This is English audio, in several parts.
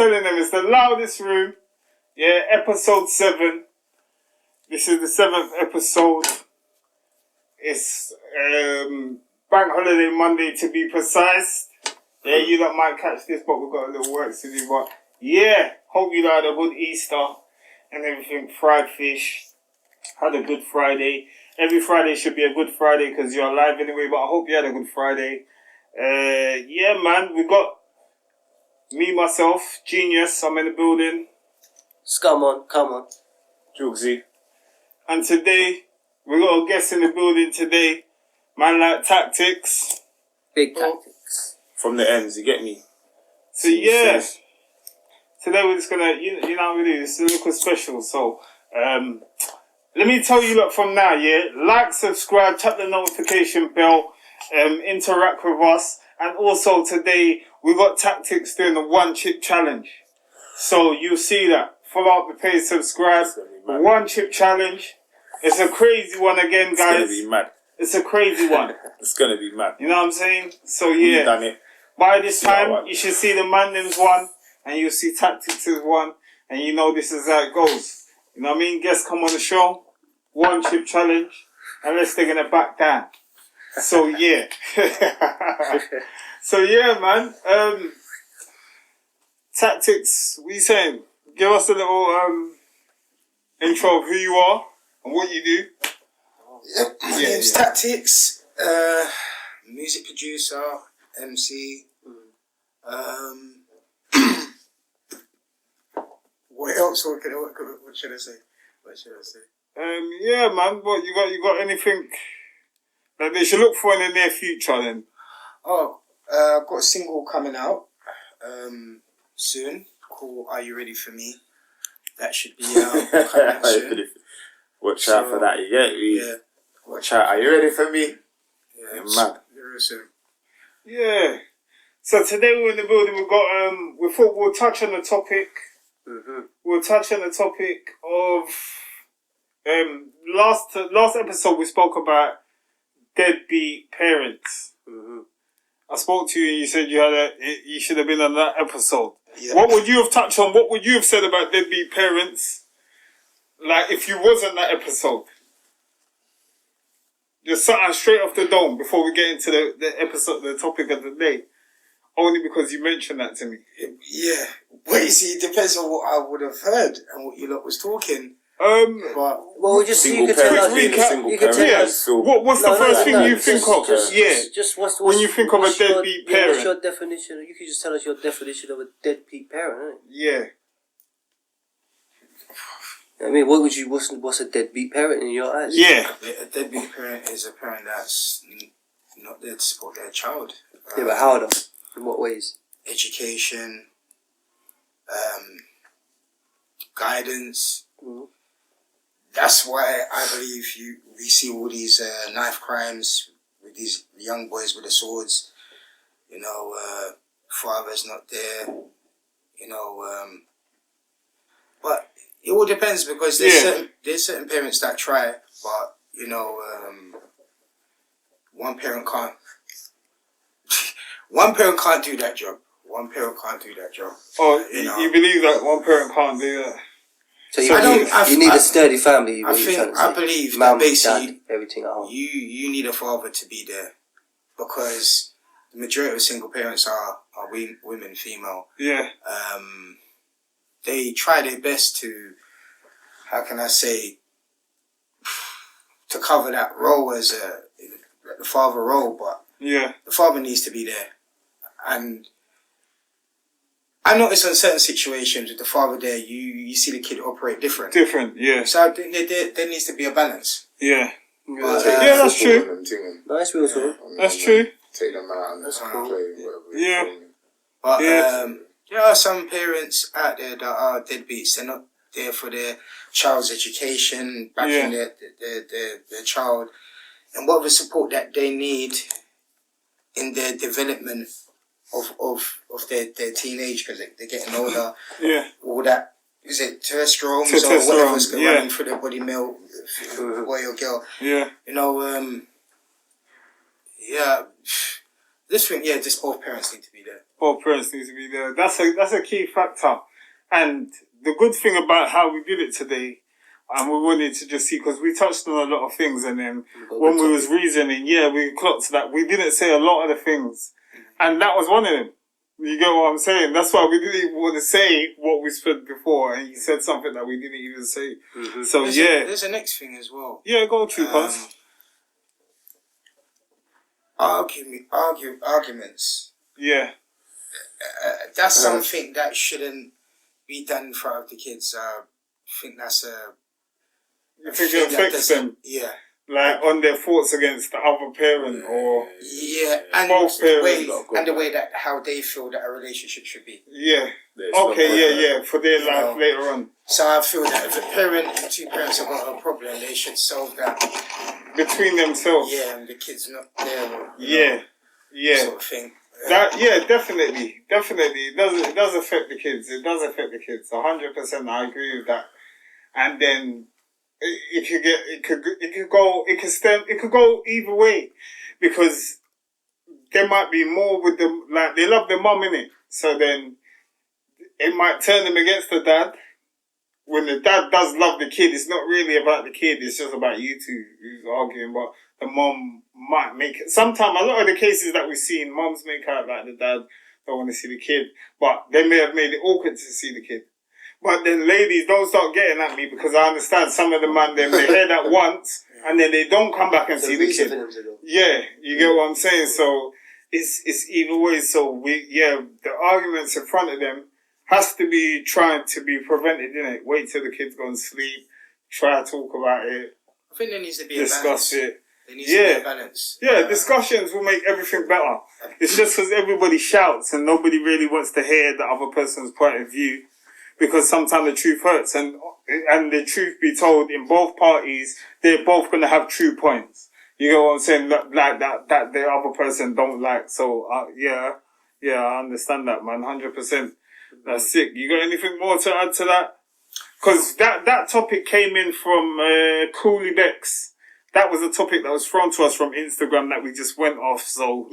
telling them it's the Loudest Room. Yeah, episode 7. This is the 7th episode. It's Bank Holiday Monday to be precise. Yeah, you lot might catch this, but we've got a little work to do. But yeah, hope you had a good Easter and everything. Fried fish. Had a good Friday. Every Friday should be a good Friday because you're alive anyway, but I hope you had a good Friday. Yeah, man, we got me, myself, Genius, I'm in the building. Scumon, come on. Juugz. And today, we got a guest in the building today. Man like Tactix. Big tactics. From the ends, you get me? So yeah, today we're just gonna, you know what we do, it's a little special, so, let me tell you lot from now, yeah, like, subscribe, tap the notification bell, interact with us, and also today, we got Tactix doing the 1 chip challenge. So you'll see that. Follow up the page, subscribe. 1 chip challenge. It's a crazy one again, guys. It's gonna be mad. It's a crazy one. It's gonna be mad. You know what I'm saying? So yeah. We've done it. By this time, you should see the Mandem's one, and you'll see Tactix' one, and you know this is how it goes. You know what I mean? Guests come on the show, 1 chip challenge, unless they're gonna back down. So yeah. So yeah, man. Tactix, what are you saying? Give us a little intro of who you are and what you do. Yep, my name's Tactix, music producer, MC. What else? What should I say? What should I say? Yeah, man. What you got? Anything that they should look for in the near future? Then. Oh, I've got a single coming out soon called "Are You Ready for Me?" That should be coming out soon. Watch out for that, you get me? Yeah. Watch out. Are you ready for me? Yeah, You're mad. Very soon. Yeah. So today we're in the building. We've got we thought we'll touch on the topic. We'll touch on the topic of last episode we spoke about deadbeat parents. I spoke to you and you said you should have been on that episode. Yeah. What would you have touched on? What would you have said about deadbeat parents? Like if you was on that episode. Just something straight off the dome before we get into the episode, the topic of the day. Only because you mentioned that to me. Yeah. Well, you see, it depends on what I would have heard and what you lot was talking. But well, just you could tell us. You could tell us. What's the first thing you think of? Just what's when you think of a deadbeat parent. What's your definition? You could just tell us your definition of a deadbeat parent, isn't it? Yeah. I mean, what's a deadbeat parent in your eyes? Yeah. A deadbeat parent is a parent that's not there to support their child. Yeah, but how though? In what ways? Education, guidance. That's why I believe we see all these knife crimes with these young boys with the swords. You know, father's not there. You know, but it all depends because there's certain parents that try, but you know, one parent can't. One parent can't do that job. One parent can't do that job. Oh, you believe that one parent can't do that? So you need a sturdy family. I believe that basically dad, everything at home. You need a father to be there because the majority of single parents are women, female. Yeah. They try their best to, how can I say, to cover that role as the father role, but yeah, the father needs to be there. And I noticed in certain situations with the father there, you see the kid operate different. Different, yeah. So I think there needs to be a balance. Yeah. But, yeah, that's true. Nice, real talk. That's true. Take them out and play whatever. Yeah. But there are some parents out there that are deadbeats. They're not there for their child's education, backing their child, and whatever support that they need in their development of their teenage, because they're getting older. Yeah. All that, is it testosterone or whatever's running through their body, male, boy or girl. Yeah. You know, this thing, just both parents need to be there. Both parents need to be there. That's a key factor. And the good thing about how we did it today, and we wanted to just see, because we touched on a lot of things, and then when we was reasoning, we clocked that we didn't say a lot of the things, and that was one of them. You get what I'm saying? That's why we didn't even want to say what we said before, and you said something that we didn't even say. Mm-hmm. So there's a next thing as well. Yeah, go true, Arguments. Yeah. That's something that shouldn't be done in front of the kids. I think that's You think it affects them? Yeah. Like on their thoughts against the other parent, or and both parents, the way that how they feel that a relationship should be. Yeah. Okay. For their life later on. So I feel that if two parents have got a problem, they should solve that between themselves. Yeah, and the kids not there. Sort of thing. Definitely. It does affect the kids. It does affect the kids. 100%. I agree with that. And then it could go either way, because there might be more with them. Like, they love their mum, innit? So then it might turn them against the dad. When the dad does love the kid, it's not really about the kid. It's just about you two who's arguing. But the mum might make it. Sometimes, a lot of the cases that we've seen, mums make out like the dad don't want to see the kid, but they may have made it awkward to see the kid. But then ladies, don't start getting at me, because I understand some of the man, they hear that once, and then they don't come back and see the kid. Yeah, you get what I'm saying? So it's either way. So the arguments in front of them has to be trying to be prevented, innit? Wait till the kids go and sleep, try to talk about it. I think there needs to be discuss a balance. It. There needs to be a balance. Yeah, discussions will make everything better. It's just because everybody shouts and nobody really wants to hear the other person's point of view. Because sometimes the truth hurts, and the truth be told, in both parties, they're both going to have true points. You know what I'm saying? Like that the other person don't like. So, I understand that, man. 100%. That's sick. You got anything more to add to that? Because that topic came in from Cooley Bex. That was a topic that was thrown to us from Instagram that we just went off. So,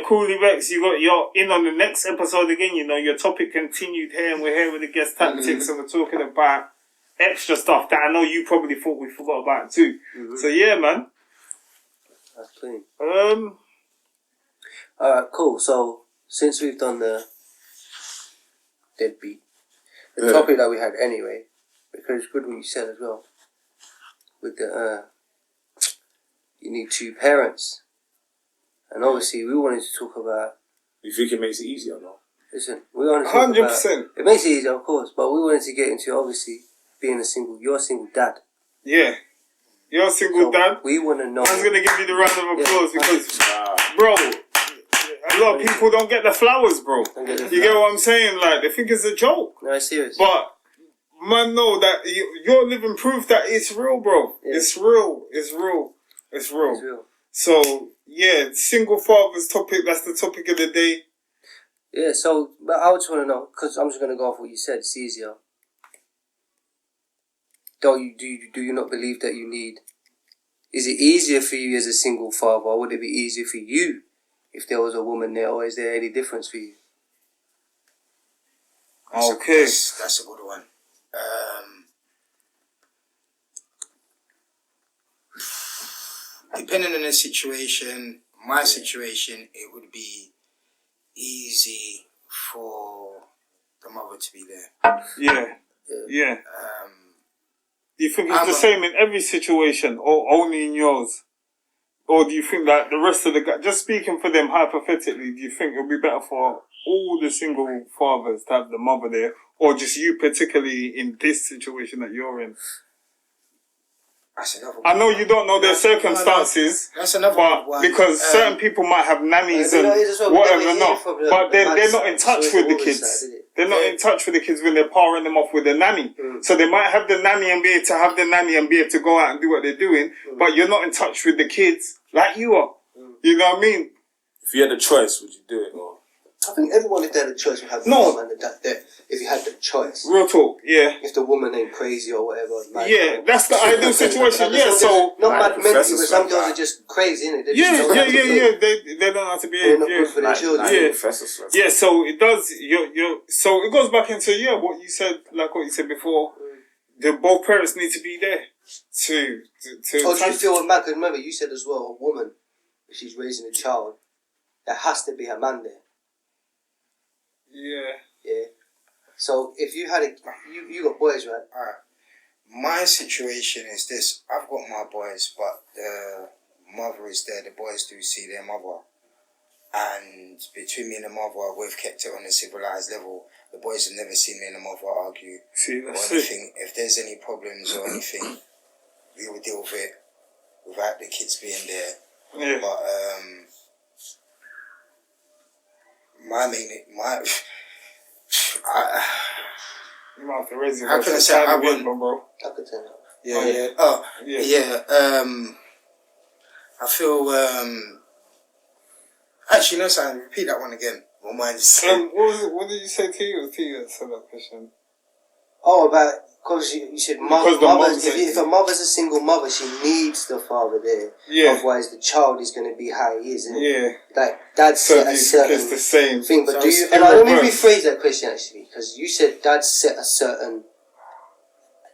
Cooley Bex, you're in on the next episode again. You know, your topic continued here, and we're here with the guest tactics, and we're talking about extra stuff that I know you probably thought we forgot about too. Mm-hmm. So, man. That's clean. Alright, cool. So, since we've done the deadbeat, the topic that we had anyway, because it's good what you said as well, with the you need two parents, and obviously we wanted to talk about. You think it makes it easier or not? Listen, we wanted to talk 100%. It makes it easier, of course, but we wanted to get into obviously being you're a single dad. Yeah, you're a single dad. We want to know. I was gonna give you the round of applause because, bro, a lot of people don't get the flowers, bro. You get what I'm saying? Like, they think it's a joke. No, it's serious. But man, know that you're living proof that it's real, bro. Yeah. It's real. So, single father's topic, that's the topic of the day. Yeah, so, but I just want to know, because I'm just going to go off what you said, it's easier. Do you not believe that you need... Is it easier for you as a single father, or would it be easier for you if there was a woman there, or is there any difference for you? Okay. That's a good one. Depending on the situation, my situation, it would be easy for the mother to be there. Yeah. Do you think it's the same in every situation, or only in yours? Or do you think that the rest of the guys, just speaking for them hypothetically, do you think it would be better for all the single fathers to have the mother there, or just you particularly in this situation that you're in? That's another one. I know you don't know their circumstances, that's another one. Because certain people might have nannies and whatever not, but they're not in touch with the kids. They're not in touch with the kids when they're powering them off with the nanny. So they might have the nanny and be able to have the nanny and be able to go out and do what they're doing, but you're not in touch with the kids like you are. You know what I mean? If you had a choice, would you do it? Or I think everyone, if they had a choice, would have the mum and the dad there. If you had the choice. Real talk, yeah. If the woman ain't crazy or whatever. Like, yeah, that's the ideal situation. Yeah, so not mad mentally, but some girls are just crazy, innit? Yeah. They don't have to be. They're not good for their children. Yeah. So it does. So it goes back into what you said, like what you said before. Both parents need to be there to. Or do you feel with Matt? Because remember, you said as well, a woman, if she's raising a child, there has to be a man there. Yeah. Yeah. So if you had you got boys, right? Alright. My situation is this: I've got my boys, but the mother is there. The boys do see their mother, and between me and the mother, we've kept it on a civilized level. The boys have never seen me and the mother argue or anything. If there's any problems or anything, we will deal with it without the kids being there. Yeah. But you might have to raise your how can I say I wouldn't, bro? I could tell you. Yeah. Oh, yeah. I feel actually, no, sorry. Repeat that one again. My mind is. What did you say to you? Tia said that question. Oh, about because you said mothers. If a mother's a single mother, she needs the father there. Yeah. Otherwise, the child is going to be how he is. Isn't it? Yeah. Like dad set a certain it's the same thing. But so do you? And let me rephrase that question actually, because you said dad set a certain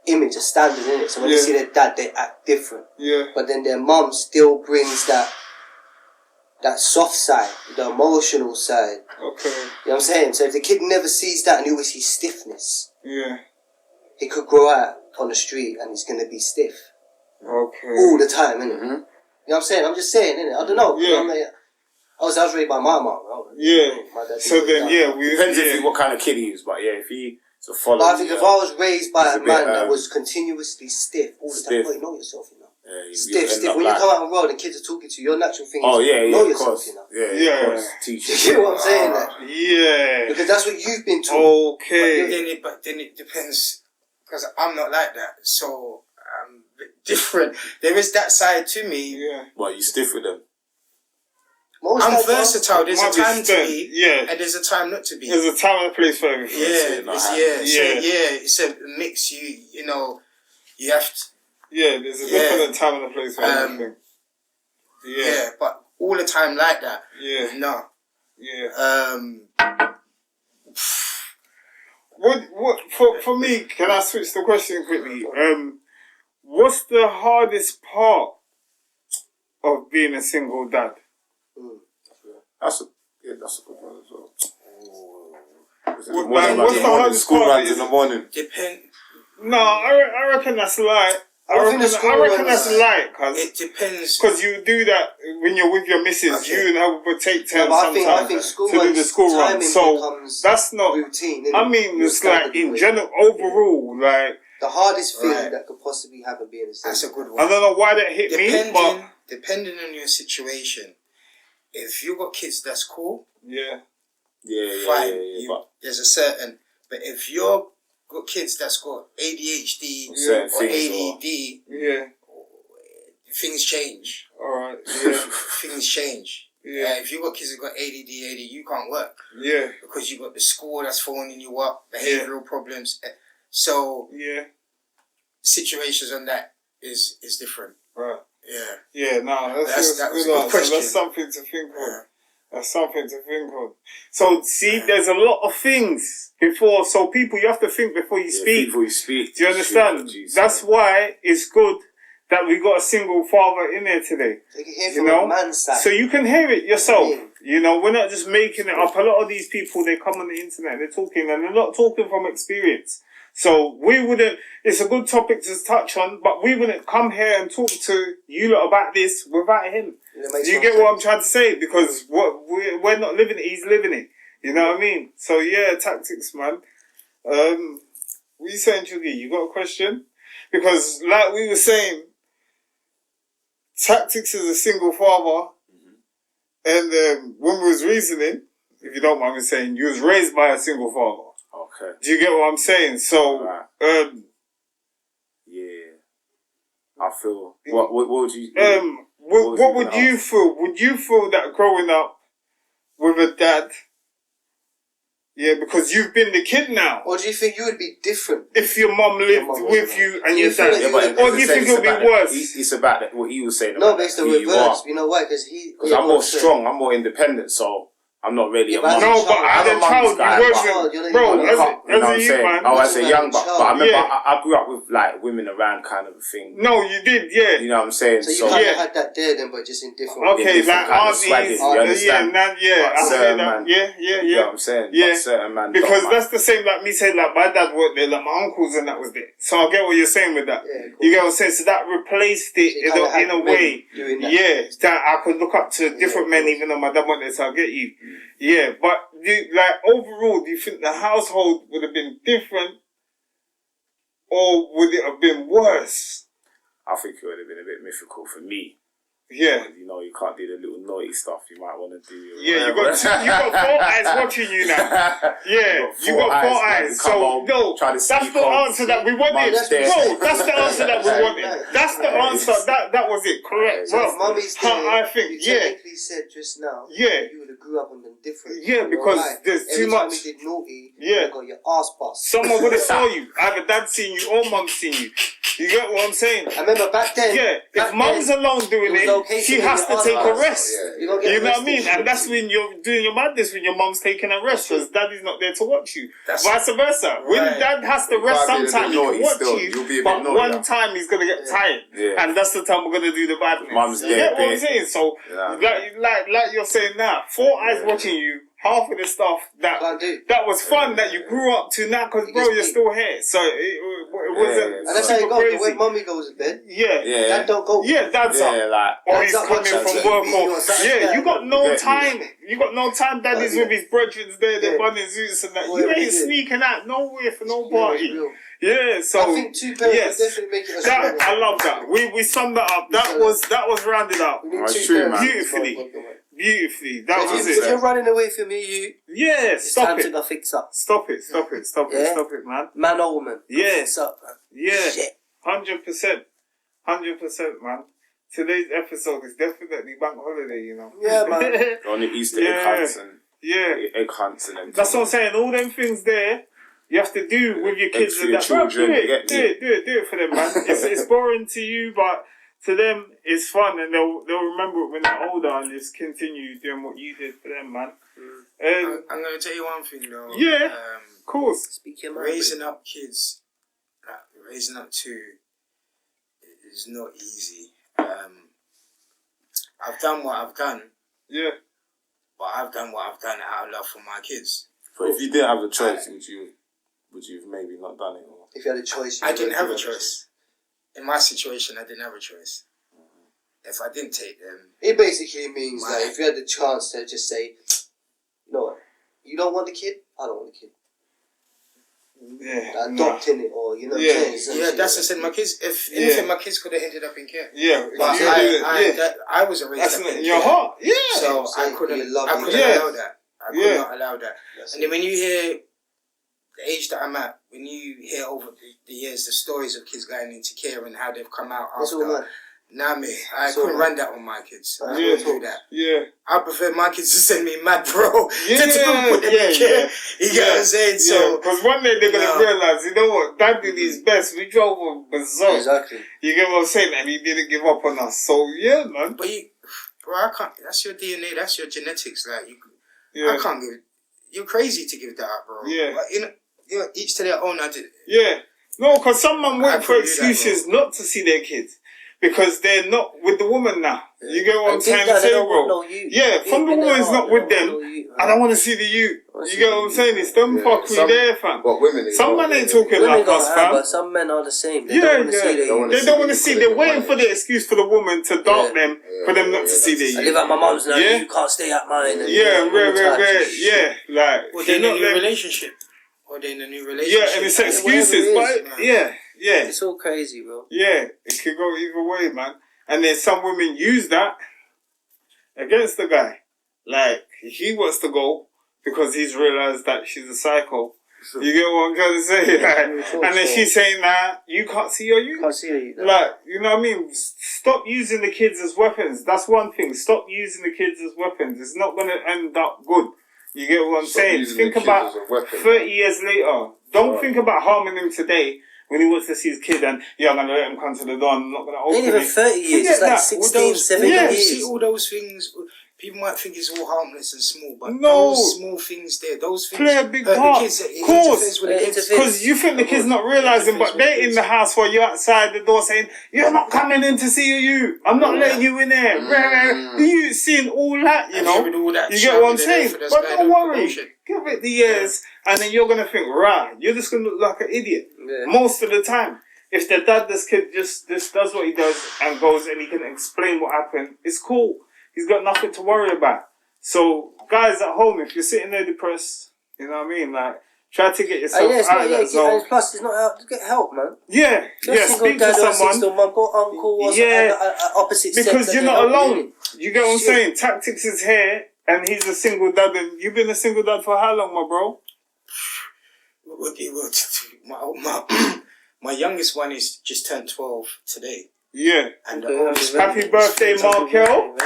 image, a standard in it. So when they see their dad, they act different. Yeah. But then their mum still brings that soft side, the emotional side. Okay. You know what I'm saying? So if the kid never sees that and he always sees stiffness, he could grow out on the street and he's going to be stiff. Okay. All the time, innit? Mm-hmm. You know what I'm saying? I'm just saying, innit? I don't know. Yeah. I was raised by my mum. Yeah. My dad so then, depends what kind of kid he is, but if he... So follow. But I think if I was raised by a man that was continuously stiff all the time, you know yourself, you know. Stiff. When you come out on the road and kids are talking to you, your natural thing is know yourself, you know. Yeah. Teach you get what I'm saying? Yeah. Because that's what you've been taught. Okay. But then it depends, because I'm not like that, so I'm a bit different. There is that side to me. Yeah. Well, you stiff with them. I'm versatile. There's a time to be, and there's a time not to be. There's a time and a place for everything. It's a mix. You know, you have to. Yeah, there's a definite time and a place for everything. Yeah, but all the time like that. Yeah. No. Yeah. What for me? Can I switch the question quickly? What's the hardest part of being a single dad? That's a good one as well. What's the hardest school part? runs in the morning. No, I reckon that's light. I reckon that's light, cause it depends. Because you do that when you're with your missus. You and her will take turns I think school to do the school run. So that's not routine. I mean, it's like in general, overall, like the hardest thing that could possibly happen being a single. That's a good one. I don't know why that hit me, but depending on your situation, if you got kids, that's cool. Yeah. Fine. There's a certain, but if you're got kids that's got ADHD or ADD, things change. Alright. Things change. If you got kids that got ADD, you can't work. Because you got the school that's phoning you up, behavioural problems. So situations on that is different. Right. Yeah. No, that's a good question. That's something to think on. That's something to think on. So, see, there's a lot of things before. So, people, you have to think before you speak. Before you speak. Do you understand? That's why it's good that we got a single father in there today. So you can hear from a man's side. So you can hear it yourself. You know, we're not just making it up. A lot of these people, they come on the internet, they're talking, and they're not talking from experience. So we wouldn't, it's a good topic to touch on, but we wouldn't come here and talk to you lot about this without him. Do you get what I'm trying to say? Because we're not living it, he's living it. You know what I mean? So tactics, man. What are you saying, Juugz? You got a question? Because like we were saying, Tactics is a single father, and when we was reasoning, if you don't mind me saying, you was raised by a single father. Okay. Do you get what I'm saying? So, I feel. What would you? What would you feel? Would you feel that growing up with a dad Yeah, because you've been the kid now. Or do you think you would be different? If your mum lived with you and your dad, Yeah, but or do you think it would be worse? It's about what he was saying. No, about but it's the who you reverse. are. You know why? Because I'm more strong. I'm more independent. So I'm not really a mum. No, but as a child, you wasn't, bro. You know what I'm saying? man. Oh, as a young, but I remember Yeah. I grew up with like women around kind of a thing. No, you did, yeah. You know what I'm saying? So you kind of had that there then, but just in different Okay, ways. like aunties, I say that. Yeah. You know what I'm saying? Yeah. But certain man Because don't, that's the same like me saying like my dad worked there, like my uncles and that was there. So I get what you're saying with that. Yeah, cool. You get what I'm saying? So that replaced it So you in a way. doing that. Yeah, that I could look up to different men even though my dad went there, so I get you. Yeah, but like overall, do you think the household would have been different or would it have been worse? I think it would have been a bit mythical for me. Yeah. You know, you can't do the little naughty stuff you might want to do. Yeah, you got 4 eyes watching you now. Yeah, you got 4 eyes. So, no, that's the answer that we wanted. Bro, that's the answer that we wanted. That's the answer. That was it. Correct. So Well, mummy's there, I think, you yeah. technically said just now Yeah. you would have grew up and been different. Yeah, because there's too much. Every time you did naughty, Yeah. you got your ass bust. Someone would have saw you. Either dad seen you or mum seen you. You get what I'm saying? I remember back then. Yeah, if mum's alone doing it was it, okay she to has do to take a your rest. You You know what I mean? And that's when you're doing your madness when your mum's taking a rest because daddy's not there to watch you. Vice versa. When dad has to rest sometimes, he can watch you, but one time he's going to get tired. Yeah. And that's the time we're going to do the badness. Mum's You there, get what I'm babe. saying? So, like you're saying now, 4 eyes watching you, half of the stuff that was fun that you grew up to now because, bro, you're still here. So, it wasn't And that's how you go. crazy. When mummy goes to bed, Yeah. dad don't go. Yeah, dad's up. like, Or he's Dad's up coming watching from work TV or... or something. Yeah, you got no Yeah. time. You got no time. Daddy's with his brethren there. They're Yeah. running zoos and that. Well, You we ain't did. sneaking out nowhere for no Yeah, party. it's real. Yeah, so... I think 2 parents yes. would definitely make it a That, strong I love that. We summed that up. That was rounded up. We need That's 2 true, parents. man. Beautifully. Beautifully. That was If you're it. running away from you, Yeah, it's stop time to it. go fix up. Stop it, man. Man or woman. Yeah. Fix up, man. Yeah. Shit. 100%. 100%, man. Today's episode is definitely bank holiday, you know. Yeah, man. on the Easter Yeah. egg hunts and Yeah. egg hunts and That's what I'm saying. All them things there, you have to do with your kids for and your that. Bro, children, do it for them, man. It's boring to you, but to them it's fun, and they'll remember it when they're older and just continue doing what you did for them, man. I'm going to tell you one thing though. Yeah, of course. Speak your mind. Raising up kids, raising up 2, is not easy. I've done what I've done, Yeah. but I've done what I've done out of love for my kids. But if you didn't have the choice, would you have maybe not done it? Or? If you had a choice, I didn't have a choice. In my situation, I didn't have a choice. If I didn't take them, It basically means that if you had the chance to just say, you know what, you don't want the kid, I don't want the kid. Yeah. Adopting it, or you know what Yeah. I'm saying? yeah, that's what I said. My kids, if anything, my kids could have ended up in care. Yeah. But I wasn't raised That's up in in your care. heart. Yeah. So So I couldn't you love allow it. that. I could Yeah. not allow that. And then when you hear the age that I'm at, when you hear over the years the stories of kids going into care and how they've come out It's all after, mad. nah, me, I It's all couldn't mad. run that on my kids. I Yeah. couldn't do that. Yeah. I prefer my kids to send me mad, bro. Yeah, to put them in care. You get what I'm saying? So, because one day they're gonna realize, you know what, Dad did his best. We drove him berserk. Exactly. You get what I'm saying? And he didn't give up on us. So yeah, man. but bro, I can't. That's your DNA. That's your genetics. Like Yeah. I can't give it. You're crazy to give that up, bro. Yeah. But, you know, each to their own. Yeah. No, because some man I wait for couldn't do that, excuses not to see their kids. Because they're not with the woman now. You get what I'm And trying deep to down, they say, don't want bro? no you. Yeah, Deep from the in their woman's heart, not they with don't them. want no you. I don't want to see the you. You get what I'm saying? It's them fuckery there, fam. But women, Some men ain't talking Women like us, don't have, fam. but some men are the same. They Yeah, don't want to yeah. see They the don't want to see. They're waiting for the excuse for the woman to dart them for them not to see the I you. live at my mum's now. Yeah. You can't stay at mine. And Yeah, all rare. types of shit. Yeah, like Or they're they're in a not new them. relationship. Or they're in a new relationship. Yeah, and it's whatever excuses, it but yeah. It's all crazy, bro. Yeah, it could go either way, man. And then some women use that against the guy. Like, he wants to go because he's realised that she's a psycho. You get what I'm trying to say? Like, and then she's saying, nah, you can't see her, you. Can't see you. Like, you know what I mean? Stop using the kids as weapons. That's one thing. Stop using the kids as weapons. It's not going to end up good. You get what I'm saying? using Think the kids about as a weapon, 30 years later. Don't think about harming him today when he wants to see his kid and, yeah, I'm going to let him come to the door. I'm not going to open Ain't even it. 30 years. Forget It's like that. 16, 17 yeah. years. See all those things. People might think it's all harmless and small, but No. those small things there, those things Play a big hurt part. the kids. It Of course. interferes with the kids. Because you think the kid's not realising, but they're in the house while you're outside the door saying, you're not coming in to see you. I'm not letting you in there. You seeing all that, you know. All that You get what I'm shouting saying? for this But guy don't doing worry. promotion. Give it the years, and then you're going to think, right, you're just going to look like an idiot. Yeah. Most of the time. If the dad, this kid just does what he does and goes and he can explain what happened, it's cool. He's got nothing to worry about. So, guys at home, if you're sitting there depressed, you know what I mean? Like, try to get yourself out of that zone. Plus, it's not out to get help, man. Yeah, speak to someone. Single mum, got uncle or opposite sex. Because you're not alone. Really. You get what I'm saying? Tactics is here, and he's a single dad, and you've been a single dad for how long, my bro? My youngest one is just turned 12 today. Yeah. And the oldest Happy birthday, Markel.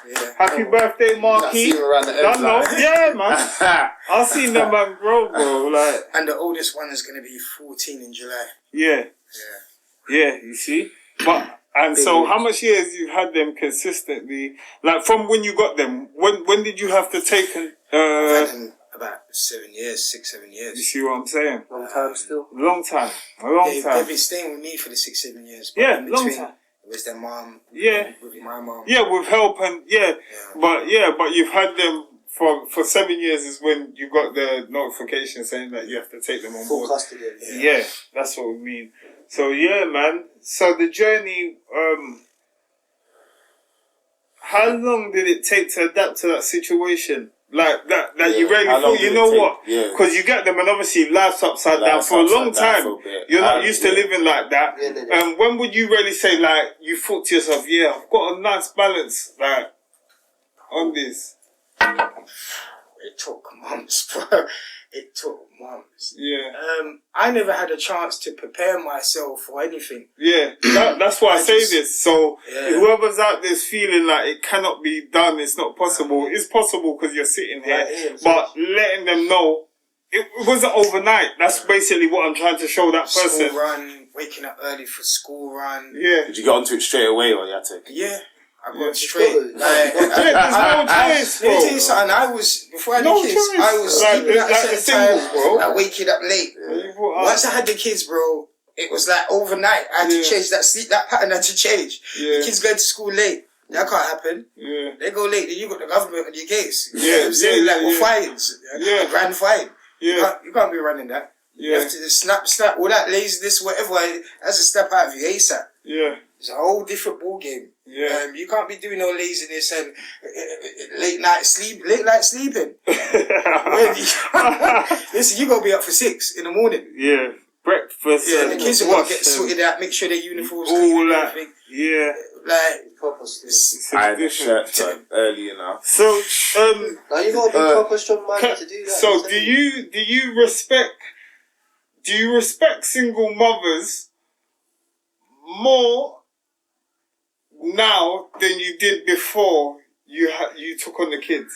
Yeah. Happy birthday, Marky. around the edge, Yeah, man. I've seen them man grow, bro. Like, And the oldest one is going to be 14 in July. yeah. Yeah, you see? And so how much years you've had them consistently? Like, from when you got them, when did you have to take I've had them about 7 years, 6, 7 years. you see what I'm saying? Long time still. Long time. A long They've time. been staying with me for the 6, 7 years. But Yeah, in long between, time. It was their mom. Yeah. With my mom. Yeah, with help and but you've had them for 7 years is when you got the notification saying that you have to take them on Full board. custody. Yeah, that's what we mean. So yeah, man. So the journey, how long did it take to adapt to that situation? Like that you really how long thought, you did it know take? what? Yeah. Because you get them and obviously life's upside down Life's for a long upside down time. for a bit. You're not used to living like that. Yeah. When would you really say, like, you thought to yourself, yeah, I've got a nice balance, like, on this? It took months, bro. It took months. Yeah. I never had a chance to prepare myself for anything. Yeah, that's why I say this. So, Yeah. whoever's out there's feeling like it cannot be done, it's not possible. It's possible because you're sitting here, but letting them know it wasn't overnight. That's basically what I'm trying to show that person. School run, waking up early for school run. Yeah. Did you get onto it straight away or you had to? Yeah. I got straight. There's no choice, Let me tell you bro. something. Before I had No the kids, choice. I was Like, sleeping at like a the certain singles, time, bro. like waking up late. Once I had the kids, bro, it was like overnight. I had to change that sleep. That pattern had to change. Yeah. The kids going to school late. That can't happen. Yeah. They go late, then you got the government on your case. You Yeah, know what I'm saying? yeah, Like, yeah. fines. Yeah. A grand fine. Yeah. You can't be running that. You Yeah. have to snap, all that laziness, whatever, that's a step out of you ASAP. Yeah. It's a whole different ball game. Yeah. You can't be doing no laziness and late night sleeping. Listen, you gotta be up for 6 in the morning. Yeah. Breakfast. Yeah, and the kids are wash gonna get and sorted out, make sure their uniforms all clean and that. everything. Yeah. Like, Proper sleep. It's I had the different. shirt done early enough. So, Now you gotta be proper strong minded to do that. so do you respect single mothers more now than you did before you took on the kids?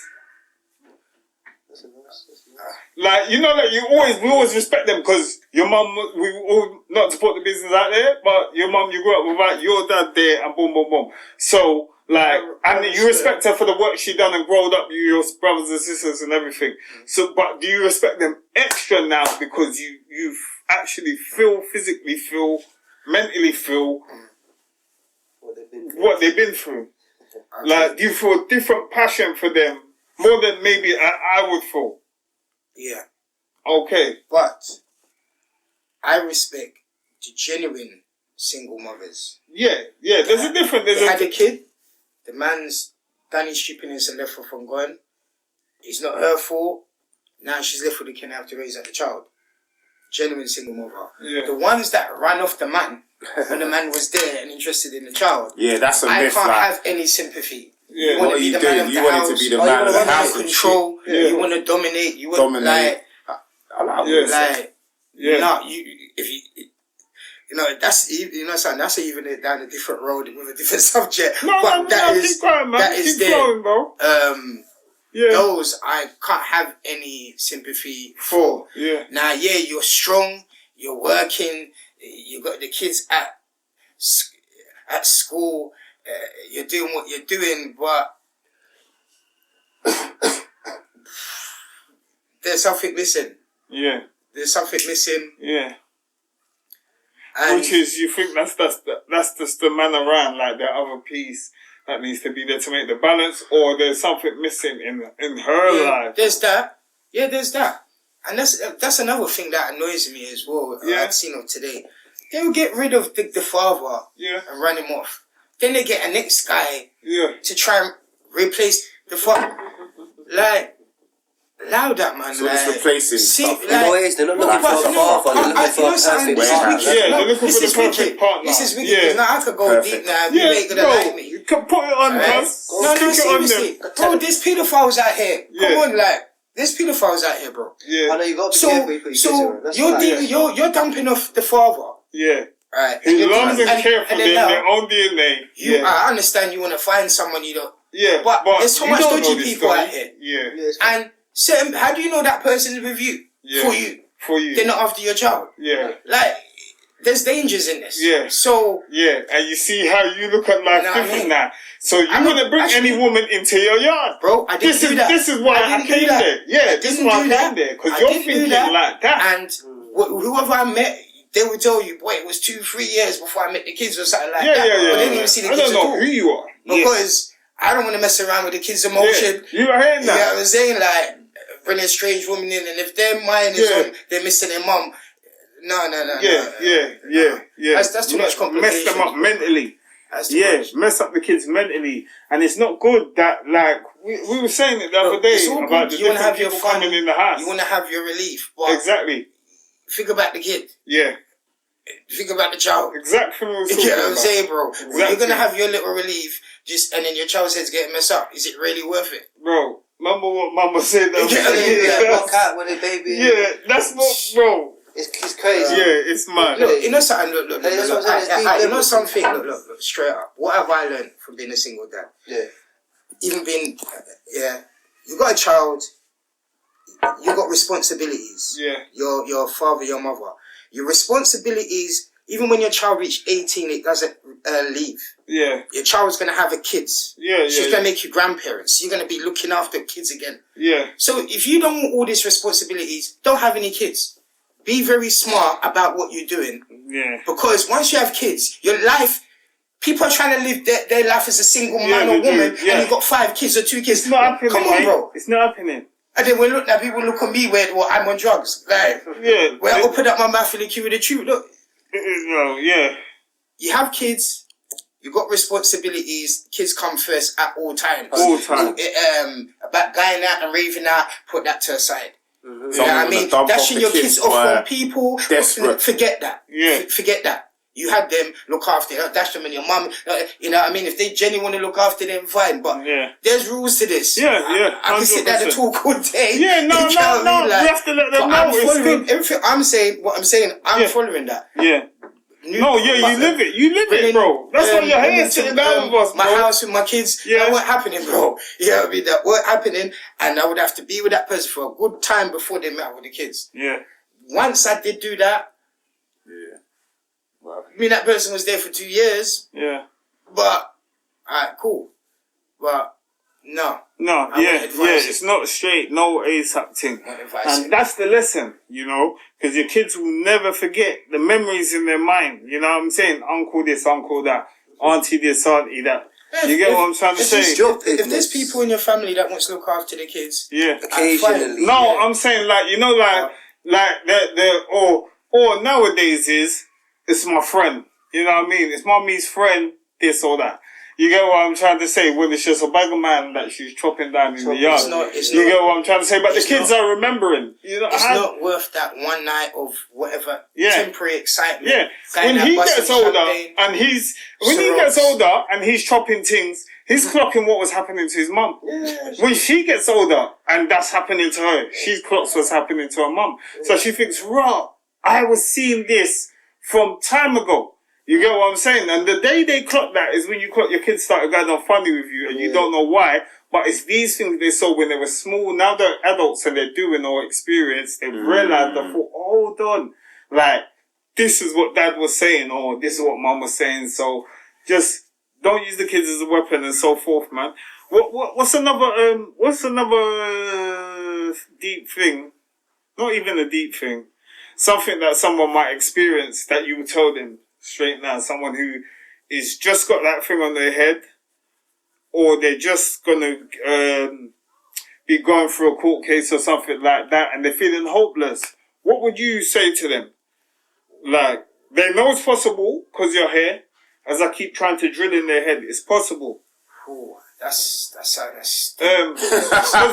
Like, you know, like we always respect them because your mum, we all, not to put the business out there, but your mum, you grew up without your dad there and boom, boom, boom. So, like, and you respect her for the work she done and growed up, your brothers and sisters and everything. So, but do you respect them extra now because you actually physically feel, mentally feel what they've been through? Like, do you feel a different passion for them more than maybe I would feel? yeah. Okay. But I respect the genuine single mothers. Yeah. There's a difference. They had a kid. The man's done his stupidness and left her from going. It's not her fault. Now she's left with the kid and have to raise up the child. Genuine single mother. Yeah. The ones that ran off the man when the man was there and interested in the child. Yeah, that's a I myth. can't Like, have any sympathy. Yeah. You want what to are be you the man doing? of You the wanted house. to be the Oh, man you of the want house to and control. Yeah. You want to dominate. You want Dominate. like, I like Yeah. that. like, Yeah. no, you know, that's, you know, something, that's even down a different road with a different subject. No, but that is, keep going, man. that is keep there. flowing, bro. those I can't have any sympathy for. Yeah. Now, yeah, you're strong, you're working, you got the kids at school, you're doing what you're doing, but there's something missing. Yeah. There's something missing. Yeah. And Which is, you think that's just the man around, like the other piece that needs to be there to make the balance, or there's something missing in her life. There's that. Yeah, there's that. And that's another thing that annoys me as well. I've seen of today. They'll get rid of the father and run him off. Then they get a next guy to try and replace the father. Like, allow that, man. So like, it's replacing stuff. They're not looking for a father, they're looking for a perfect partner. Yeah, they're looking for the perfect partner. This is wicked, because now I could go deep now and you ain't gonna like me. You can put it on us. No, seriously. Bro, there's pedophiles out here. Come on, like, there's pedophiles out here, bro. Yeah. I know you got to be careful you put your kids around. You're dumping off the father. Yeah. Right. Who loves and cares for their own DNA. I understand you want to find someone you don't. Yeah. But there's so much dodgy people out here. Yeah. And how do you know that person's with you? Yeah. For you. They're not after your child. Yeah. Like, there's dangers in this. Yeah. So. Yeah. And you see how you look at life different now. So you wouldn't bring any woman into your yard. Bro, I didn't do that. This is why I came there. Yeah, this is why I came there. Because you're thinking like that. And whoever I met, they would tell you, boy, it was 2-3 years before I met the kids or something like that. Yeah. But they didn't even see the kids I don't know who you are. Because I don't want to mess around with the kids' emotion. Yeah. You are hearing that. You know what I'm saying? Like, bring a strange woman in, and if their mind is on, they're missing their mum. No. Yeah. That's too much complication. Mess them up mentally. Mess up the kids mentally. And it's not good that, like, we were saying it the other day about the different people coming in the house. You want to have your relief. But exactly. Think about the kid. Yeah. Think about the child. Exactly what you know what I'm saying, bro? Exactly. You're going to have your little relief, and then your child's head's getting messed up. Is it really worth it? Bro, remember what Mama said? One cat with a baby. Yeah, that's not, bro. It's crazy. Yeah, it's mad. Look, you know something? Look. You know something? Look, straight up. What have I learned from being a single dad? Yeah. Even being, you got a child, you got responsibilities. Yeah. Your father, your mother. Your responsibilities, even when your child reaches 18, it doesn't leave. Yeah. Your child's going to have a kids. She's going to make you grandparents. You're going to be looking after kids again. Yeah. So if you don't want all these responsibilities, don't have any kids. Be very smart about what you're doing. Yeah. Because once you have kids, your life, people are trying to live their life as a single man or woman, and you've got 5 kids or 2 kids. It's not happening, Come on, bro. It's not happening. And then people look at me weird, well, I'm on drugs. Like, when I open up my mouth and the cue with the truth, look. No, you have kids, you got responsibilities, kids come first at all times. All times. About going out and raving out, put that to a side. Mm-hmm. You know what I mean? Dashing your kids off on people, desperate. Forget that. Yeah. Forget that. You had them, look after them, dash them and your mum. You know what I mean? If they genuinely look after them, fine. But there's rules to this. I can sit there and talk all day. Yeah, no. Like, you have to let them know. I'm following everything I'm saying, I'm following that. Yeah. You live it. You live it, bro. That's why you're here sitting down with us, bro. My house with my kids. That weren't happening, bro. You know what I mean? That weren't happening. And I would have to be with that person for a good time before they met with the kids. Yeah. Once I did do that, I mean, that person was there for 2 years. Yeah. But, alright, cool. But, no. It's not straight, no ASAP thing. And that's the lesson, you know, because your kids will never forget the memories in their mind. You know what I'm saying? Uncle this, uncle that, auntie this, auntie that. You get what I'm trying to say? If there's people in your family that wants to look after the kids, occasionally. No, I'm saying like, you know, or nowadays it's my friend. You know what I mean? It's mommy's friend, this or that. You get what I'm trying to say? When it's just a bag of man that she's chopping down in the yard. You get what I'm trying to say? But the kids are remembering. You know, it's not worth that one night of whatever temporary excitement. Yeah. When he gets older and he's chopping things, he's clocking what was happening to his mum. Yeah. When she gets older and that's happening to her, she clocks what's happening to her mum. So she thinks, raw, I was seeing this from time ago. You get what I'm saying? And the day they clock that is when your kids started going on funny with you and you don't know why, But it's these things they saw when they were small. Now they're adults and they're doing or experienced. They've realised, they thought, hold on. Like, this is what dad was saying or this is what mum was saying. So just don't use the kids as a weapon and so forth, man. What's another deep thing? Not even a deep thing. Something that someone might experience that you would tell them straight now. Someone who is just got that thing on their head, or they're just gonna be going through a court case or something like that, and they're feeling hopeless. What would you say to them? Like, they know it's possible because you're here. As I keep trying to drill in their head, it's possible. Oh, that's because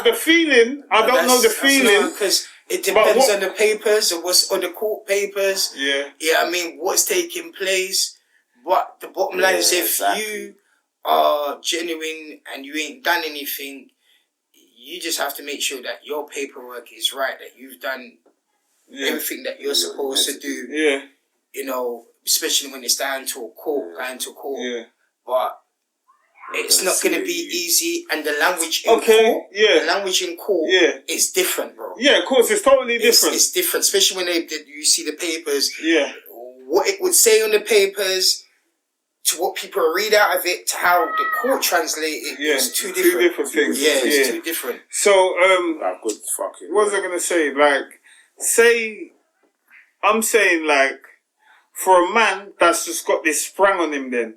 the feeling, I don't know the feeling. Because it depends on the papers and what's on the court papers. Yeah. Yeah, I mean, what's taking place. But the bottom line is if you are genuine and you ain't done anything, you just have to make sure that your paperwork is right, that you've done everything that you're supposed to do. Yeah. You know, especially when it's going to court. Yeah. But it's not going to be easy, and the language in court, is different, bro. Yeah, of course, it's totally different. It's different, especially when you see the papers. Yeah. What it would say on the papers to what people read out of it to how the court translate it. Yeah, it's two different things. Yeah, it's two different. So, good fucking. What was I gonna say? Like, I'm saying like, for a man that's just got this sprung on him, then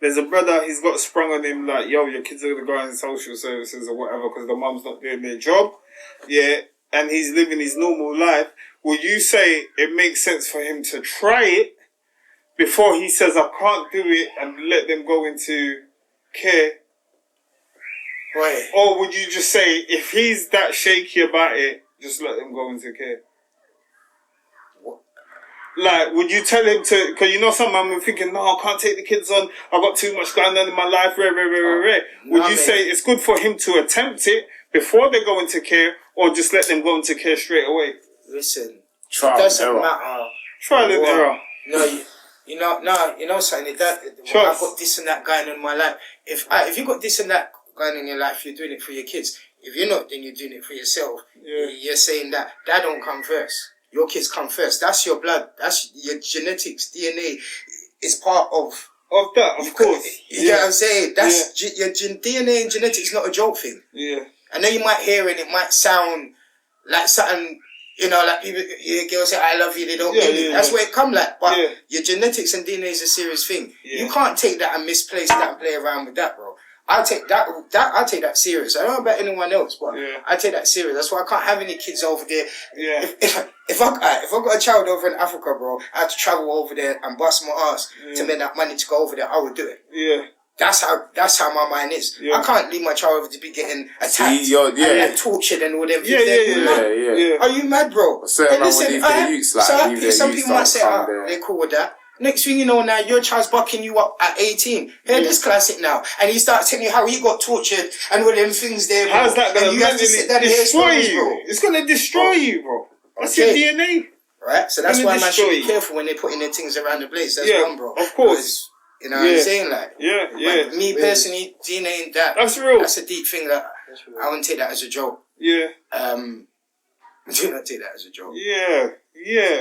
there's a brother, he's got sprung on him like, yo, your kids are gonna go in social services or whatever because the mum's not doing their job. Yeah, and he's living his normal life. Will you say it makes sense for him to try it before he says I can't do it and let them go into care? Right. Or would you just say if he's that shaky about it, just let them go into care? What? Like, would you tell him to? Because you know, some man will thinking, no, I can't take the kids on. I've got too much going on in my life. Would you say it's good for him to attempt it before they go into care, or just let them go into care straight away? Listen, trial it doesn't and error. matter. Trial and error. No, you know something. I've got this and that going on in my life. If you got this and that going on in your life, you're doing it for your kids. If you're not, then you're doing it for yourself. Yeah. You're saying that don't come first. Your kids come first. That's your blood. That's your genetics. DNA is part of that, of course. You know what I'm saying? That's your DNA and genetics is not a joke thing. Yeah. I know you might hear it. It might sound like something. You know, like people, girls say, I love you, they don't mean it. That's where it come like. But your genetics and DNA is a serious thing. Yeah. You can't take that and misplace that and play around with that, bro. I take that serious. I don't know about anyone else, but I take that serious. That's why I can't have any kids over there. Yeah. If I got a child over in Africa, bro, I had to travel over there and bust my ass to make that money to go over there, I would do it. Yeah. That's how my mind is. Yeah. I can't leave my child over to be getting attacked and tortured and all them. Yeah. Are you mad, bro? Hey, listen, some people might say, they're cool with that. Next thing you know, now your child's bucking you up at 18. Hear this classic now, and he starts telling you how he got tortured and all them things there. Bro. How's that going to destroy you? Bro. It's going to destroy you, bro. That's your DNA, right? So that's why man should be careful when they're putting their things around the place. That's one, bro. Of course. You know what I'm saying? Like, yeah. Me personally, DNA ain't that. That's real. That's a deep thing. That I wouldn't take that as a joke. Yeah. I do not take that as a joke. Yeah.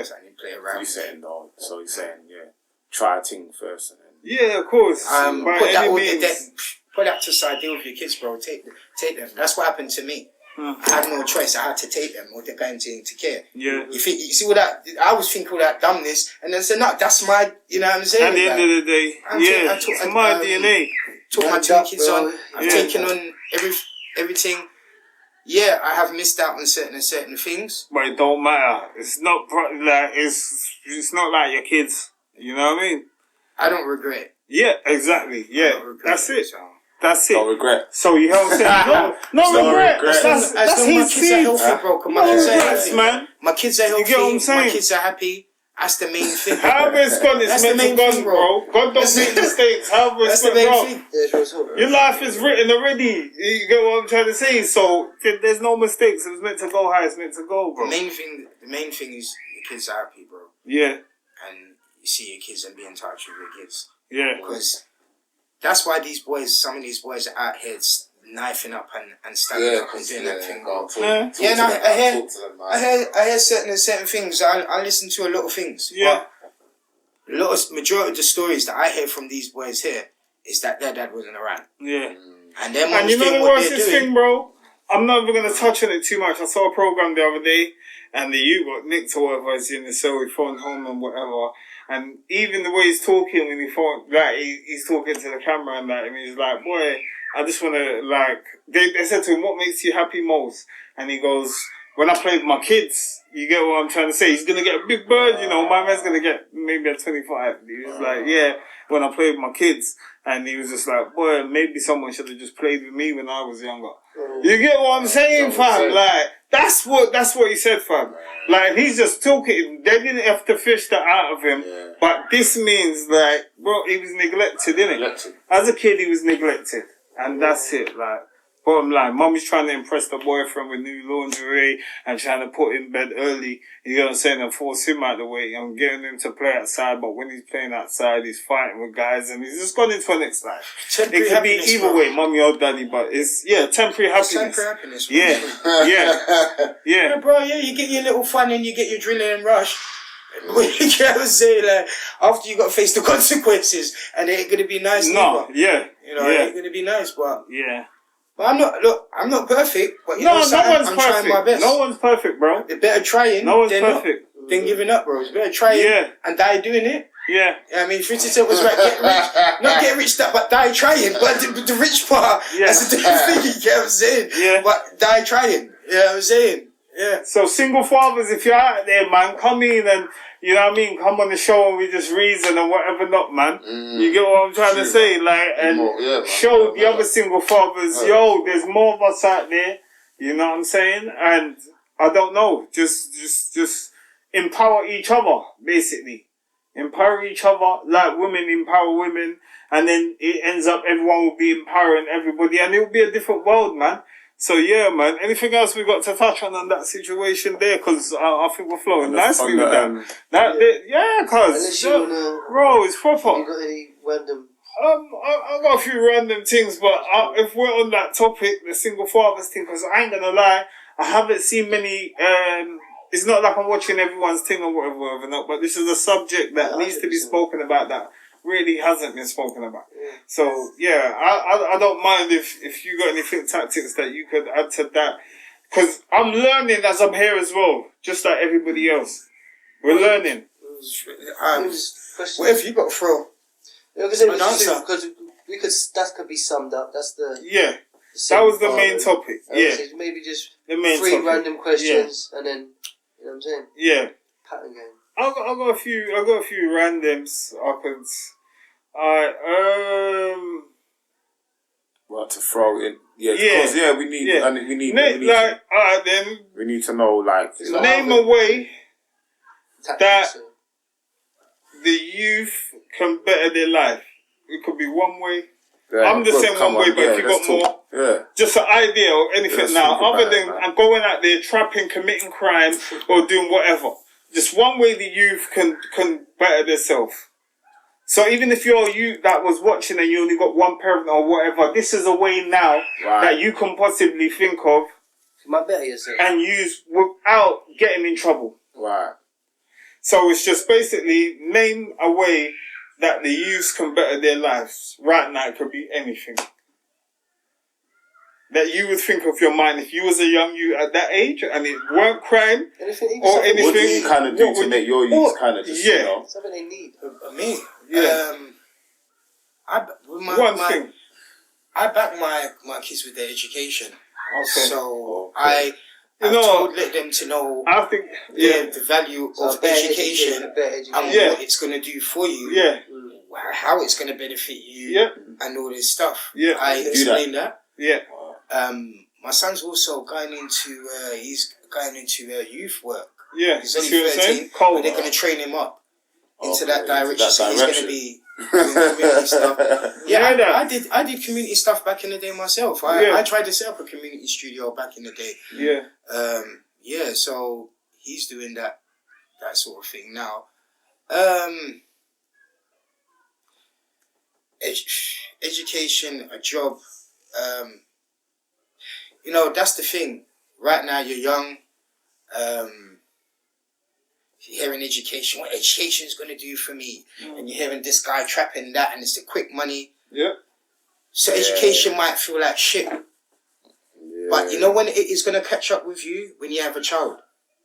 So I need to play around. You're saying though. So he's saying try a thing first and then. Yeah, of course. Put that to the side. Deal with your kids, bro. Take them. That's what happened to me. I had no choice. I had to take them, or they're going to care. Yeah. You see what that? I was thinking all that dumbness, and then said, "No, that's my." You know what I'm saying? At the end of the day, it's my DNA. Took my two kids on. I've taken on everything. Yeah, I have missed out on certain things, but it don't matter. It's not like it's not like your kids. You know what I mean? I don't regret. Yeah, exactly. Yeah, that's it. That's it. No regret. So you know what I'm saying? No regret. That's his thing. Man. My kids are healthy. You get what I'm saying? My kids are happy. That's the main thing. However it's gone, it's meant to go, bro. God don't make mistakes. However it's gone, bro. Your life is written already. You get what I'm trying to say? So there's no mistakes. It was meant to go how it's meant to go, bro. The main thing is your kids are happy, bro. Yeah. And you see your kids and be in touch with your kids. Yeah. Because that's why some of these boys are out here knifing up and stabbing up and doing that thing. I hear certain things. I listen to a lot of things. Yeah. But majority of the stories that I hear from these boys here is that their dad wasn't around. Yeah. And them And you know the worstest doing. thing, bro? I'm not even going to touch on it too much. I saw a program the other day, and the youth got nicked or whatever. He's in the cell, he phoned home and whatever. And even the way he's talking when he phoned, like, he's talking to the camera and that, and he's like, boy, I just want to, like, they said to him, what makes you happy most? And he goes, when I play with my kids, you get what I'm trying to say? He's going to get a big bird, you know, my man's going to get maybe a 25. He was like, yeah, when I play with my kids. And he was just like, boy, maybe someone should have just played with me when I was younger. You get what I'm saying, fam? Like, that's what he said, fam. Like, he's just talking. They didn't have to fish that out of him. Yeah. But this means, like, bro, he was neglected, innit? As a kid, he was neglected. And that's it, like. Bottom line, mommy's trying to impress the boyfriend with new lingerie and trying to put him in bed early, you know what I'm saying, and force him out of the way and getting him to play outside, but when he's playing outside, he's fighting with guys and he's just gone into a next life. Temporary it could be either way, mommy or daddy, but it's, temporary happiness. Temporary happiness. Yeah, bro, you get your little fun and you get your adrenaline rush. You know what I'm saying? Like, after you got to face the consequences and it ain't going to be nice. It ain't going to be nice, but... Yeah. But I'm not perfect, but no one's I'm perfect. Trying my best. No one's perfect, bro. It's better trying than giving up, bro. It's better trying and die doing it. Yeah. I mean, 50 Cent was right, get rich. Not get rich, but die trying. But the rich part, that's a different thing, you get what I'm saying? Yeah. But die trying, you know what I'm saying? Yeah. So single fathers, if you're out there, man, come in and, you know what I mean, come on the show and we just reason and whatever not, man. You get what I'm trying to say? Like, and show the other single fathers, there's more of us out there, you know what I'm saying? And I don't know, just empower each other, basically. Empower each other, like women empower women, and then it ends up everyone will be empowering everybody, and it will be a different world, man. So yeah, man. Anything else we got to touch on that situation there? Because I think we're flowing nicely with that. Cause bro, it's proper. Have you got any random? I got a few random things, but if we're on that topic, the single fathers thing, because I ain't gonna lie, I haven't seen many. It's not like I'm watching everyone's thing or whatever, but this is a subject that needs to be spoken about that really hasn't been spoken about. So yeah, I don't mind if you got anything tactics that you could add to that, because I'm learning as I'm here as well, just like everybody else. We're learning. What if you got to throw an answer? Because that could be summed up. That's the that was the main topic. Maybe just the main three topic. random questions and then you know what I'm saying. Yeah. Pattern game. I got a few randoms I could. What to throw in? Because we need. Alright then. We need to know name a way that the youth can better their life. It could be one way. I'm just saying one way, but if you got more, just an idea or anything now, other than going out there trapping, committing crime, or doing whatever. Just one way the youth can better themselves. So even if you're you that was watching and you only got one parent or whatever, this is a way now that you can possibly think of and use without getting in trouble. Right. So it's just basically name a way that the youth can better their lives. Right now it could be anything that you would think of your mind if you was a young you at that age and it weren't crime anything. What do you kind of do to make your youth kind of just, you know? Something they need. Me? Yeah. I back my kids with their education. Okay. So I let them to know the value of education and what it's going to do for you, how it's going to benefit you, and all this stuff. I explain that. My son's also going into youth work. He's only 13, but they're going to train him up into that direction. So he's going to be doing community stuff. I did community stuff back in the day myself. I tried to set up a community studio back in the day. So he's doing that sort of thing now. Education, a job, that's the thing. Right now, you're young. You're hearing education. What education is going to do for me? And you're hearing this guy trapping that, and it's the quick money. Yeah. So education might feel like shit. Yeah. But you know when it is going to catch up with you? When you have a child.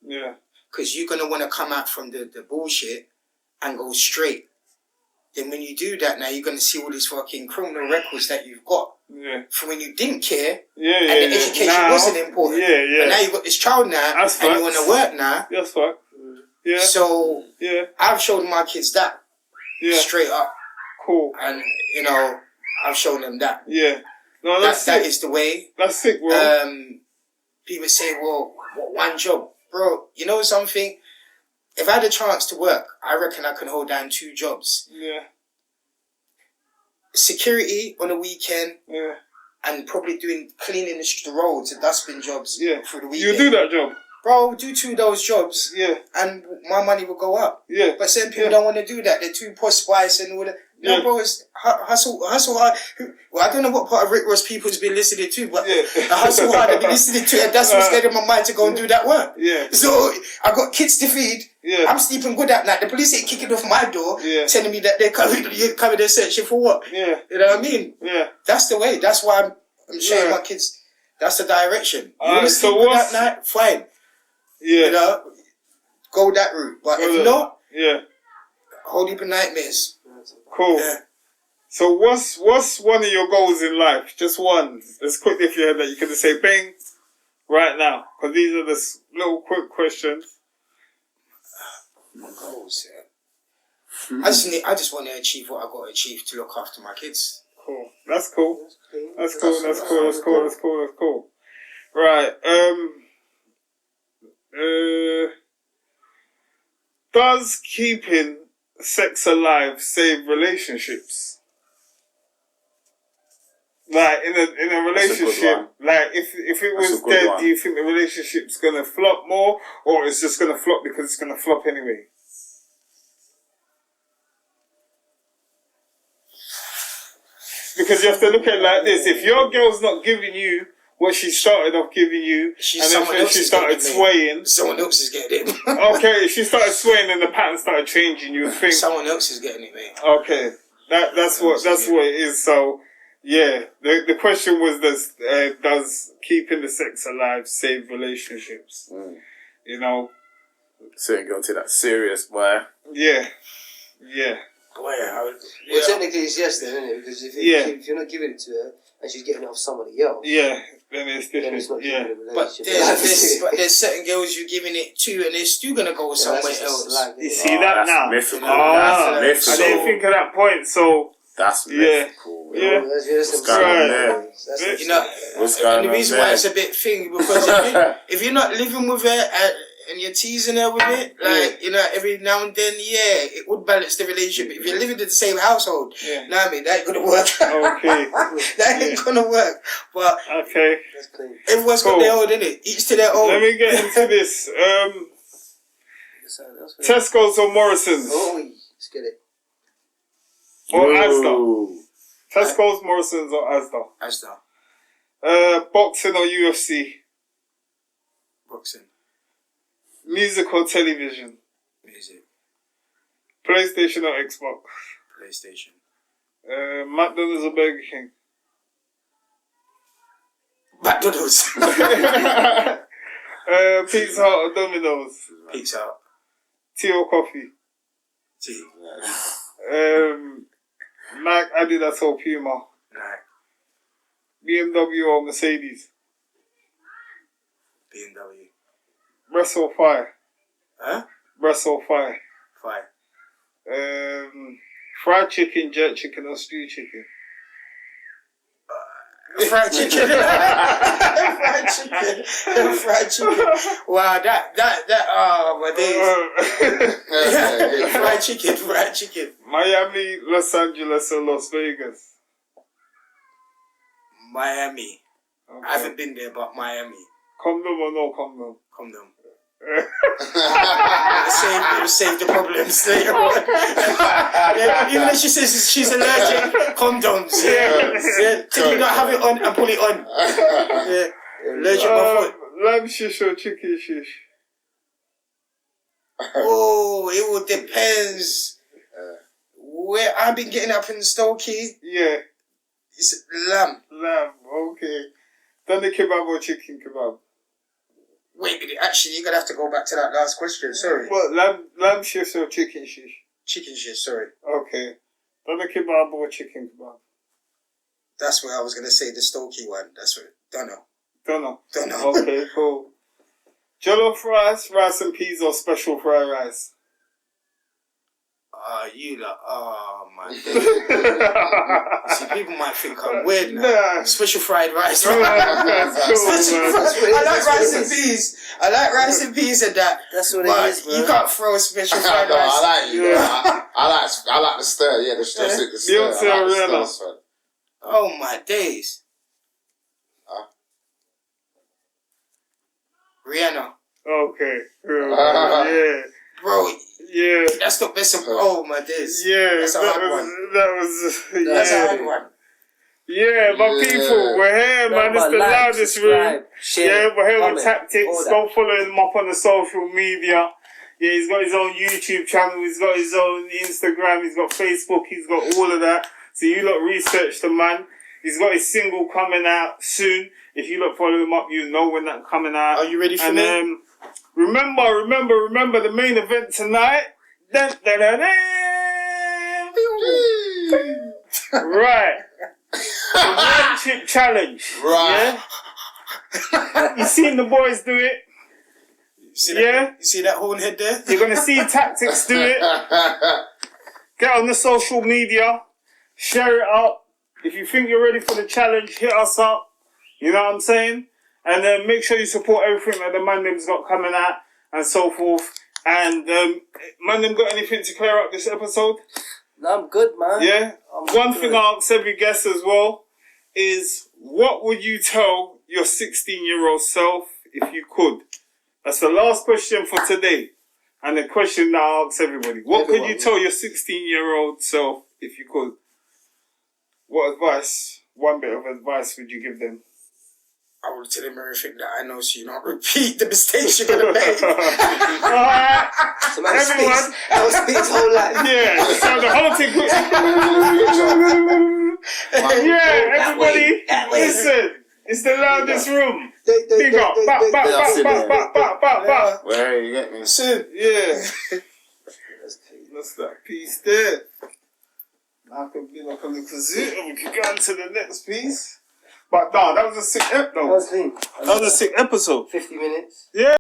Yeah. Because you're going to want to come out from the bullshit and go straight. Then when you do that now, you're going to see all these fucking criminal records that you've got. Yeah. From when you didn't care. Yeah, yeah, and the education wasn't important. Yeah, yeah. And now you've got this child now. That's and facts. you want to work now. That's right. Yeah. So, yeah. I've showed my kids that. Yeah. Straight up. Cool. And, I've shown them that. Yeah. No, that is the way. That's sick, bro. People say, well, what one job? Bro, you know something? If I had a chance to work, I reckon I can hold down 2 jobs. Yeah. Security on a weekend. Yeah. And probably cleaning the roads and dustbin jobs for the weekend. You do that job? Bro, do 2 of those jobs. Yeah. And my money will go up. Yeah. But some people don't want to do that. They're too posh spice and all that. No, bro, it's hustle hard. Well, I don't know what part of Rick Ross people's been listening to, but hustle hard I've been listening to, and that's what's getting my mind to go and do that work. Yeah. So I got kids to feed. Yeah. I'm sleeping good at night. The police ain't kicking off my door, telling me that you're coming there searching for what. Yeah. You know what I mean? Yeah. That's the way. That's why I'm showing my kids. That's the direction. You want to sleep good at night? Fine. Yeah. Go that route. But if not, whole heap of nightmares. Cool. Yeah. So what's one of your goals in life? Just one. Let's quickly, if you had that, you could just say bang right now. Because these are the little quick questions. My goals, I just want to achieve what I got to achieve to look after my kids. Cool. That's cool. That's cool. Right. Does keeping sex alive save relationships? Like in a relationship, like if it was dead, do you think the relationship's gonna flop more, or it's just gonna flop because it's gonna flop anyway? Because you have to look at it like this: if your girl's not giving you what she started off giving you, and then she started swaying. Someone else is getting it. Okay, if she started swaying and the pattern started changing, you would think someone else is getting it, mate. Okay, that's what it is. So yeah, the question was does keeping the sex alive save relationships? You know, so you go to that serious boy. Yeah. Well, technically it's yes then, isn't it? Because if you're not giving it to her and she's getting it off somebody else, then it's different. Then it's not keeping a but relationship. there's certain girls you're giving it to and they're still gonna go somewhere else. You see that now? Mythical. I didn't think of that point. So that's mythical. Yeah. What's going on there? What's going on? And the reason why it's a bit thing because if you're not living with her and you're teasing her with it, like, every now and then, it would balance the relationship. If you're living in the same household, know what I mean? That ain't gonna work. Okay. That ain't gonna work. But, that's clean. Everyone's got their own, innit? Each to their own. Let me get into this. Tesco's or Morrison's? Oh, let's get it. Or Asda? Tesco's, Morrison's or Asda? Asda. Boxing or UFC? Boxing. Music or television? Music. PlayStation or Xbox? PlayStation. McDonald's or Burger King? McDonald's. Pizza Hut or Domino's? Pizza Hut. Tea or coffee? Tea. Nike, Adidas or Puma? Nike. BMW or Mercedes? BMW. Breast or thigh? Huh? Breast or thigh? Thigh. Fried chicken, jerk chicken or stew chicken? Fried chicken. Fried chicken. Wow, oh my days. Fried chicken. Miami, Los Angeles or Las Vegas? Miami. Okay. I haven't been there, but Miami. Condom or no condom? Condom. It'll save the problems later on. Even if she says she's allergic, condoms. Till you not have it on and pull it on. Legit, my foot. Lamb shish or chicken shish? Oh, it all depends. Where I've been getting up in Stokey, Yeah, it's lamb. lamb. Okay. Doner kebab or chicken kebab? Wait, actually, you're gonna have to go back to that last question. Sorry, What, lamb shish or chicken shish? chicken shit. Sorry, Okay. Doner kebab or chicken kebab? that's what I was gonna say. The Stokey one. That's what. Don't know. Don't know. Okay, cool. Jollof rice and peas or special fried rice? You lot. Oh my God. See, people might think I'm weird now. Nah. Special fried rice. That's cool, Special man. fried. I like rice and peas. I like rice and peas and that. That's what But it is, bro. you can't throw special fried No, rice. I like you. Yeah. I like the stir. Yeah, the stir. Yeah. The stir. You don't say I like the Rihanna. stir, son. Oh my days. Rihanna. Okay. Yeah. Bro, Yeah. that's the best of. Oh my days. Yeah. That's a hard one. Yeah. That's a hard one. Yeah, my Yeah. people, we're here, man. It's the Loudest Room. Yeah, we're here with Tactics. Go follow him up on the social media. Yeah, he's got his own YouTube channel. He's got his own Instagram. He's got Facebook. He's got all of that. So you lot research the man. He's got his single coming out soon. If you lot follow him up, you know when that's coming out. Are you ready for and me? Remember the main event tonight. Dun, dun, dun, dun. Right. The one chip challenge. Right. Yeah? You seen the boys do it. Yeah? You see that horn head there? You're going to see Tactics do it. Get on the social media. Share it up. If you think you're ready for the challenge, hit us up. You know what I'm saying? And then make sure you support everything that the man them's got coming out and so forth. And man them got anything to clear up this episode? No, I'm good, man. Yeah? I'm One good. thing I ask every guest as well is, what would you tell your 16-year-old self if you could? That's the last question for today. And the question that I ask everybody. What could you tell your 16-year-old self if you could? What advice, one bit of advice would you give them? I will tell him everything that I know so you don't repeat the mistakes you're going to make. Alright, So man everyone. speaks his whole life. Yeah, so the whole thing. Yeah, everybody, listen. It's the Loudest Room. Big up. Bop. Where you get me? Yeah. That's that piece there. Now I can be like a little zoom and we can go on to the next piece. But no, that was a sick episode. That was clean. That was a sick episode. 50 minutes. Yeah.